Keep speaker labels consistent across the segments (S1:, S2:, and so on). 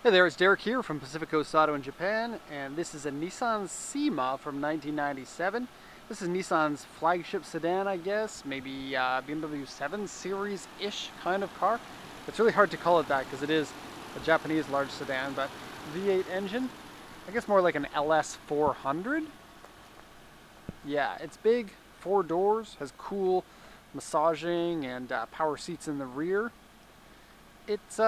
S1: Hey there, it's Derek here from Pacific Coast Auto in Japan, and this is a Nissan Cima from 1997. This is Nissan's flagship sedan, I guess, maybe BMW 7 Series-ish kind of car. It's really hard to call it that because it is a Japanese large sedan, but V8 engine, I guess more like an LS 400. Yeah, it's big, 4 doors, has cool massaging and power seats in the rear. It's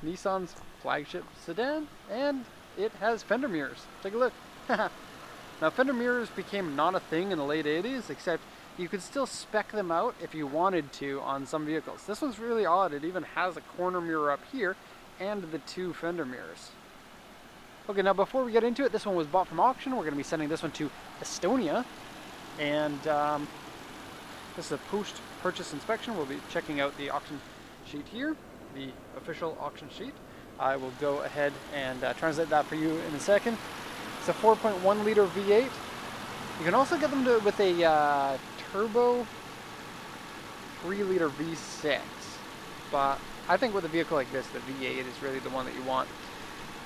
S1: Nissan's flagship sedan, and it has fender mirrors. Take a look. Now, fender mirrors became not a thing in the late 80s, except you could still spec them out if you wanted to on some vehicles. This one's really odd. It even has a corner mirror up here and the 2 fender mirrors. Okay, now before we get into it, this one was bought from auction. We're going to be sending this one to Estonia, and this is a post-purchase inspection. We'll be checking out the auction sheet here, the official auction sheet. I will go ahead and translate that for you in a second. It's a 4.1 liter V8. You can also get them with a turbo 3 liter V6, but I think with a vehicle like this, the V8 is really the one that you want.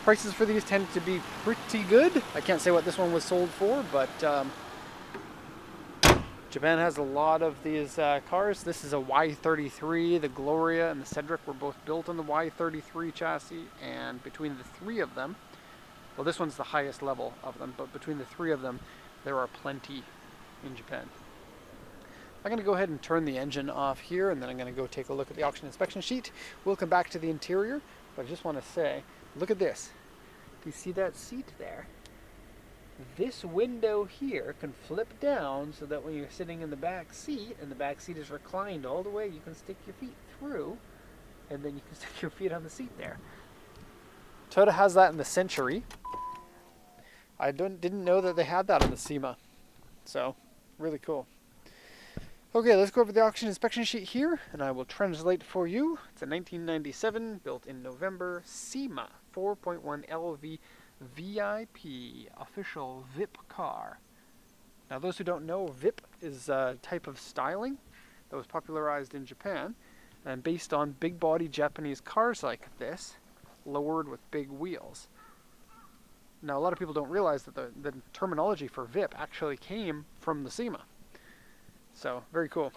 S1: Prices for these tend to be pretty good. I can't say what this one was sold for, but Japan has a lot of these cars. This is a Y33. The Gloria and the Cedric were both built on the Y33 chassis, and between the 3 of them, well, this one's the highest level of them, but between the 3 of them, there are plenty in Japan. I'm going to go ahead and turn the engine off here, and then I'm going to go take a look at the auction inspection sheet. We'll come back to the interior, but I just want to say, look at this. Do you see that seat there? This window here can flip down so that when you're sitting in the back seat and the back seat is reclined all the way, you can stick your feet through, and then you can stick your feet on the seat there. Toyota has that in the Century. I didn't know that they had that on the Cima, so really cool. Okay, let's go over the auction inspection sheet here, and I will translate for you. It's a 1997, built in November, Cima 4.1 LV VIP, official VIP car. Now, those who don't know, VIP is a type of styling that was popularized in Japan and based on big body Japanese cars like this, lowered with big wheels. Now, a lot of people don't realize that the terminology for VIP actually came from the Cima. So, very cool.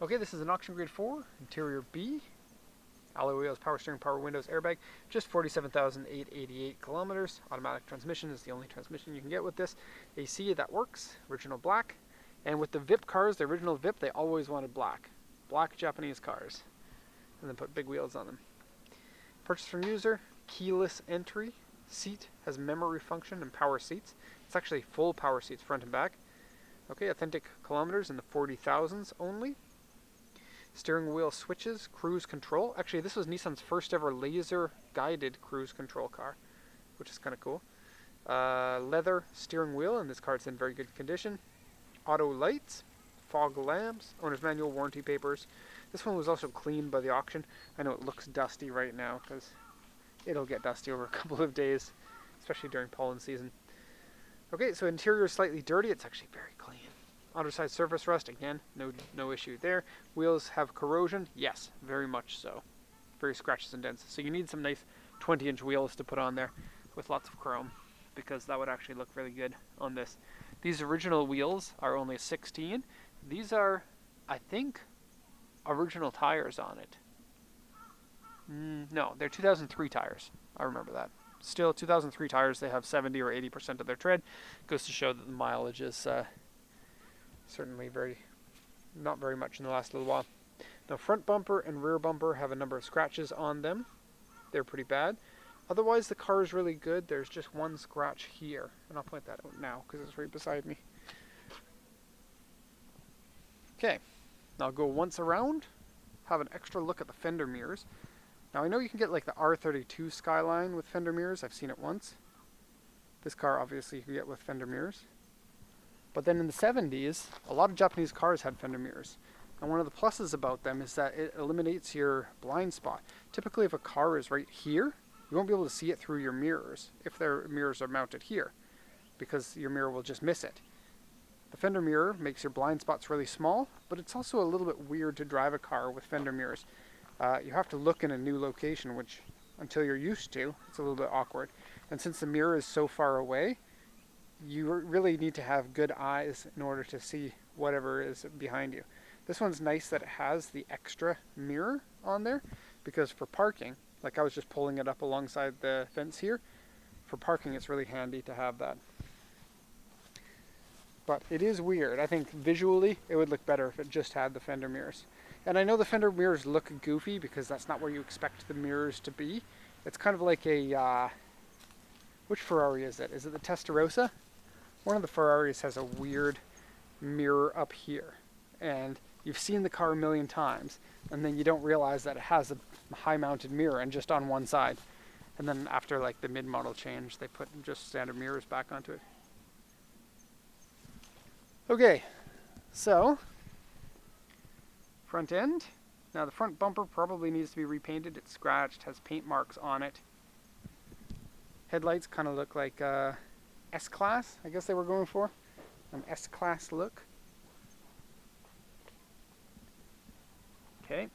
S1: Okay, this is an auction grade 4, interior B. Alloy wheels, power steering, power windows, airbag, just 47,888 kilometers. Automatic transmission is the only transmission you can get with this. AC, that works. Original black. And with the VIP cars, the original VIP, they always wanted black. Black Japanese cars. And then put big wheels on them. Purchase from user, keyless entry. Seat has memory function and power seats. It's actually full power seats front and back. Okay, authentic kilometers in the 40,000s only. Steering wheel switches, cruise control. Actually, this was Nissan's first ever laser guided cruise control car, which is kind of cool. Leather steering wheel, and this car's in very good condition. Auto lights, fog lamps, owner's manual, warranty papers. This one was also cleaned by the auction. I know it looks dusty right now because it'll get dusty over a couple of days, especially during pollen season. Okay, so interior is slightly dirty. It's actually very clean. Underside surface rust, again, no issue there. Wheels have corrosion, yes, very much so. Very scratches and dents. So you need some nice 20-inch wheels to put on there with lots of chrome, because that would actually look really good on this. These original wheels are only 16. These are, I think, original tires on it. No, they're 2003 tires. I remember that. Still, 2003 tires, they have 70 or 80% of their tread. Goes to show that the mileage is certainly not very much in the last little while. Now, front bumper and rear bumper have a number of scratches on them. They're pretty bad. Otherwise, the car is really good. There's just one scratch here, and I'll point that out now because it's right beside me. Okay, now I'll go once around, have an extra look at the fender mirrors. Now, I know you can get like the R32 Skyline with fender mirrors. I've seen it once. This car, obviously, you can get with fender mirrors. But then in the 70s, a lot of Japanese cars had fender mirrors. And one of the pluses about them is that it eliminates your blind spot. Typically, if a car is right here, you won't be able to see it through your mirrors if their mirrors are mounted here, because your mirror will just miss it. The fender mirror makes your blind spots really small, but it's also a little bit weird to drive a car with fender mirrors. you have to look in a new location, which until you're used to, it's a little bit awkward. And since the mirror is so far away, you really need to have good eyes in order to see whatever is behind you. This one's nice that it has the extra mirror on there, because for parking, like I was just pulling it up alongside the fence here, for parking it's really handy to have that. But it is weird. I think visually it would look better if it just had the fender mirrors. And I know the fender mirrors look goofy because that's not where you expect the mirrors to be. It's kind of like a, which Ferrari is it? Is it the Testarossa? One of the Ferraris has a weird mirror up here. And you've seen the car a million times, and then you don't realize that it has a high-mounted mirror and just on one side. And then after like the mid-model change, they put just standard mirrors back onto it. Okay, so front end. Now the front bumper probably needs to be repainted. It's scratched, has paint marks on it. Headlights kind of look like S-Class, I guess they were going for. An S-Class look. Okay.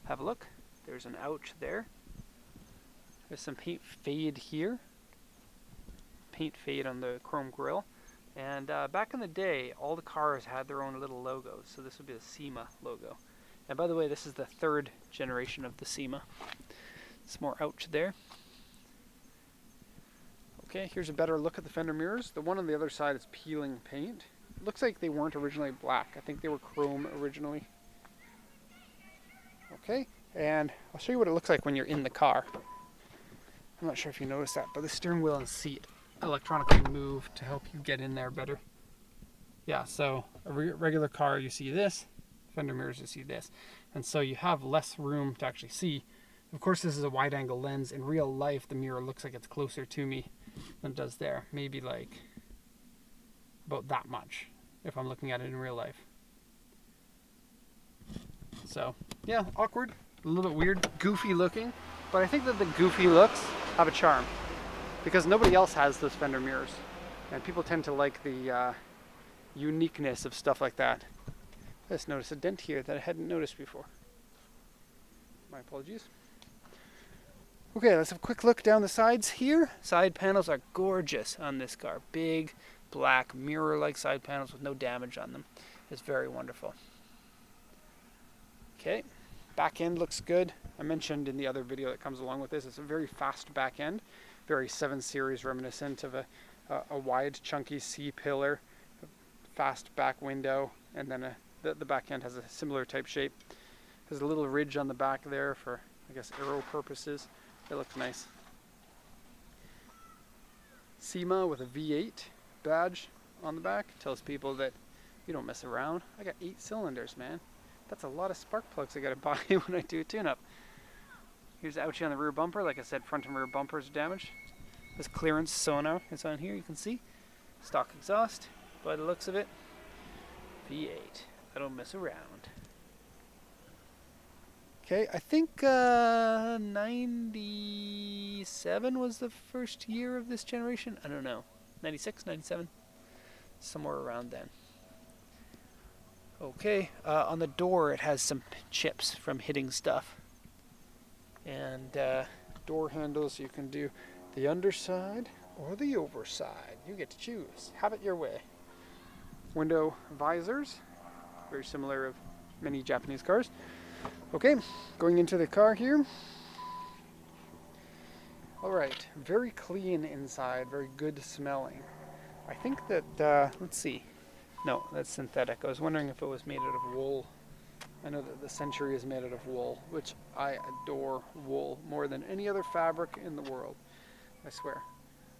S1: Have a look. There's an ouch there. There's some paint fade here. Paint fade on the chrome grille. And back in the day, all the cars had their own little logos. So this would be the Cima logo. And by the way, this is the 3rd generation of the Cima. Some more ouch there. Okay, here's a better look at the fender mirrors. The one on the other side is peeling paint. It looks like they weren't originally black. I think they were chrome originally. Okay, and I'll show you what it looks like when you're in the car. I'm not sure if you noticed that, but the steering wheel and seat electronically move to help you get in there better. Yeah, so a regular car, you see this. Fender mirrors, you see this. And so you have less room to actually see. Of course, this is a wide-angle lens. In real life, the mirror looks like it's closer to me than it does there. Maybe like about that much if I'm looking at it in real life. So, yeah, awkward, a little bit weird, goofy looking. But I think that the goofy looks have a charm because nobody else has those fender mirrors. And people tend to like the uniqueness of stuff like that. I just noticed a dent here that I hadn't noticed before. My apologies. Okay, let's have a quick look down the sides here. Side panels are gorgeous on this car. Big, black, mirror-like side panels with no damage on them. It's very wonderful. Okay, back end looks good. I mentioned in the other video that comes along with this, it's a very fast back end. Very 7 Series reminiscent of a wide, chunky C-pillar, fast back window, and then the back end has a similar type shape. There's a little ridge on the back there for, I guess, aero purposes. It looks nice. Cima with a V8 badge on the back tells people that you don't mess around. I got 8 cylinders, man. That's a lot of spark plugs I gotta buy when I do a tune-up. Here's the ouchie on the rear bumper. Like I said, front and rear bumpers are damaged. This clearance sonar is on here, you can see. Stock exhaust, by the looks of it. V8. I don't mess around. Okay, I think 97 was the first year of this generation. I don't know. 96, 97? Somewhere around then. Okay, on the door it has some chips from hitting stuff. And door handles, you can do the underside or the overside. You get to choose. Have it your way. Window visors, very similar of many Japanese cars. Okay, going into the car here. Alright, very clean inside, very good smelling. I think that, let's see. No, that's synthetic. I was wondering if it was made out of wool. I know that the Century is made out of wool, which I adore wool more than any other fabric in the world. I swear.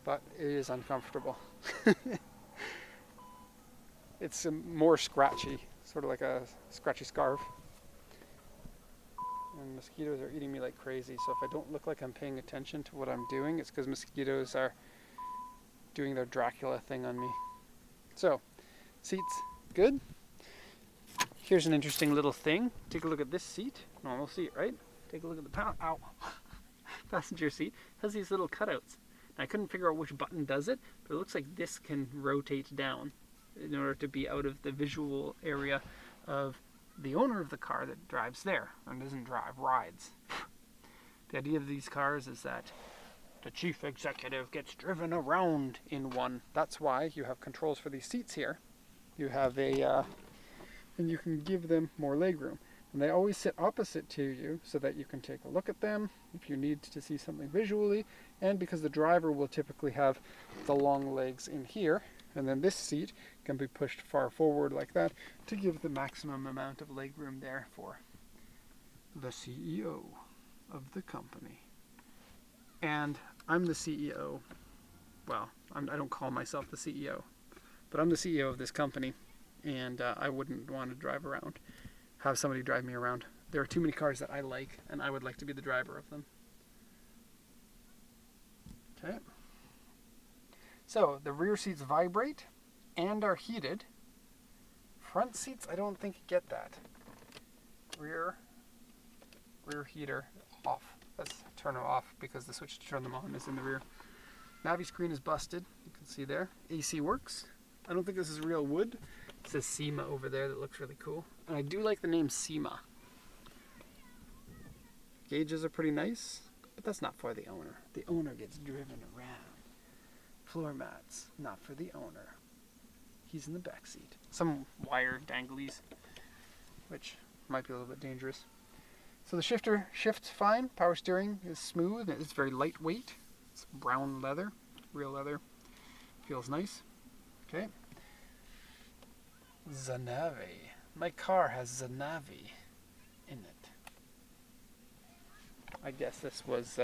S1: But it is uncomfortable. It's more scratchy, sort of like a scratchy scarf. And mosquitoes are eating me like crazy, so if I don't look like I'm paying attention to what I'm doing, it's because mosquitoes are doing their Dracula thing on me. So, seats, good. Here's an interesting little thing. Take a look at this seat. Normal seat, right? Take a look at the passenger seat. It has these little cutouts. I couldn't figure out which button does it, but it looks like this can rotate down in order to be out of the visual area of the owner of the car that drives there, and doesn't drive, rides. The idea of these cars is that the chief executive gets driven around in one. That's why you have controls for these seats here. You have and you can give them more legroom. And they always sit opposite to you so that you can take a look at them if you need to see something visually, and because the driver will typically have the long legs in here, and then this seat can be pushed far forward like that to give the maximum amount of legroom there for the CEO of the company. And I'm the CEO. Well, I don't call myself the CEO, but I'm the CEO of this company, and I wouldn't want to drive around, have somebody drive me around. There are too many cars that I like, and I would like to be the driver of them. Okay. So the rear seats vibrate and are heated. Front seats, I don't think get that. Rear heater off. Let's turn them off because the switch to turn them on is in the rear. Navi screen is busted. You can see there. AC works. I don't think this is real wood. It says Cima over there. That looks really cool. And I do like the name Cima. Gauges are pretty nice, but that's not for the owner. The owner gets driven around. Floor mats, not for the owner. He's in the back seat. Some wire danglies, which might be a little bit dangerous. So the shifter shifts fine. Power steering is smooth. It's very lightweight. It's brown leather, real leather. Feels nice. Okay. Zanavi. My car has Zanavi in it. I guess this was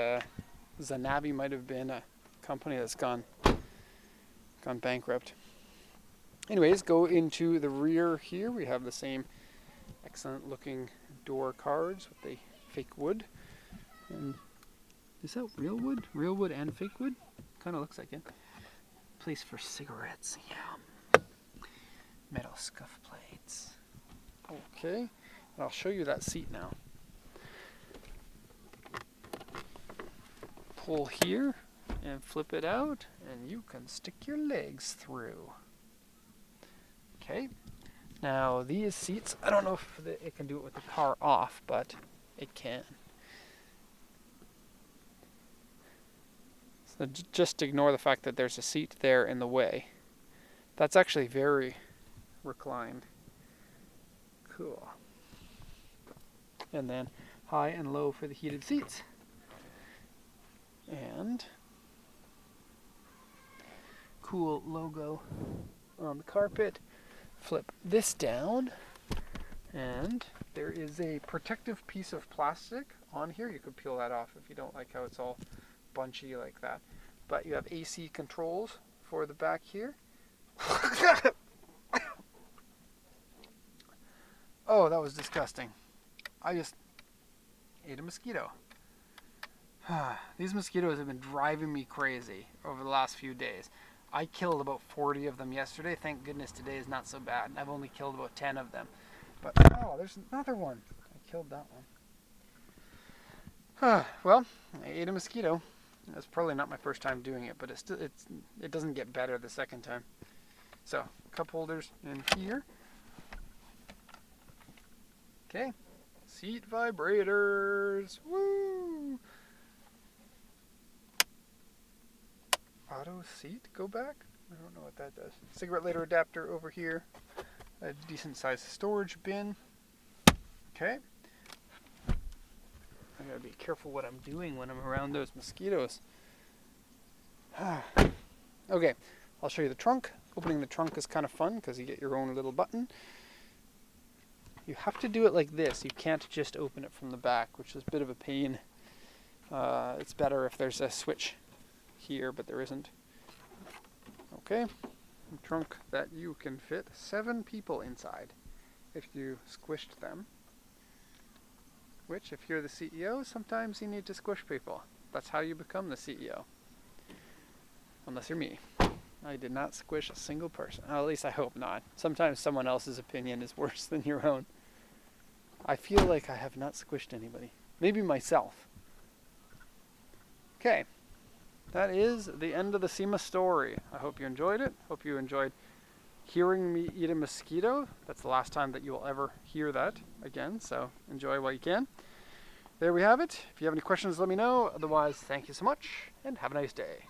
S1: Zanavi might have been a company that's gone bankrupt. Anyways, go into the rear here. We have the same excellent looking door cards with the fake wood. And is that real wood? Real wood and fake wood? Kind of looks like it. Place for cigarettes. Yeah. Metal scuff plates. Okay. And I'll show you that seat now. Pull here and flip it out, and you can stick your legs through. Okay. Now these seats, I don't know if it can do it with the car off, but it can. So just ignore the fact that there's a seat there in the way. That's actually very reclined. Cool. And then high and low for the heated seats. And cool logo on the carpet. Flip this down, and there is a protective piece of plastic on here. You could peel that off if you don't like how it's all bunchy like that. But you have AC controls for the back here. Oh, that was disgusting. I just ate a mosquito. These mosquitoes have been driving me crazy over the last few days. I killed about 40 of them yesterday. Thank goodness today is not so bad. I've only killed about 10 of them. But, oh, there's another one. I killed that one. Well, I ate a mosquito. That's probably not my first time doing it, but it doesn't get better the second time. So, cup holders in here. Okay. Seat vibrators. Woo! Auto seat, go back? I don't know what that does. Cigarette lighter adapter over here. A decent sized storage bin. Okay. I gotta be careful what I'm doing when I'm around those mosquitoes. Okay, I'll show you the trunk. Opening the trunk is kind of fun because you get your own little button. You have to do it like this. You can't just open it from the back, which is a bit of a pain. It's better if there's a switch here, but there isn't. Okay, a trunk that you can fit 7 people inside if you squished them. Which, if you're the CEO, sometimes you need to squish people. That's how you become the CEO. Unless you're me. I did not squish a single person. Well, at least I hope not. Sometimes someone else's opinion is worse than your own. I feel like I have not squished anybody. Maybe myself. Okay. That is the end of the Cima story. I hope you enjoyed it. Hope you enjoyed hearing me eat a mosquito. That's the last time that you will ever hear that again, so enjoy while you can. There we have it. If you have any questions, let me know. Otherwise, thank you so much, and have a nice day.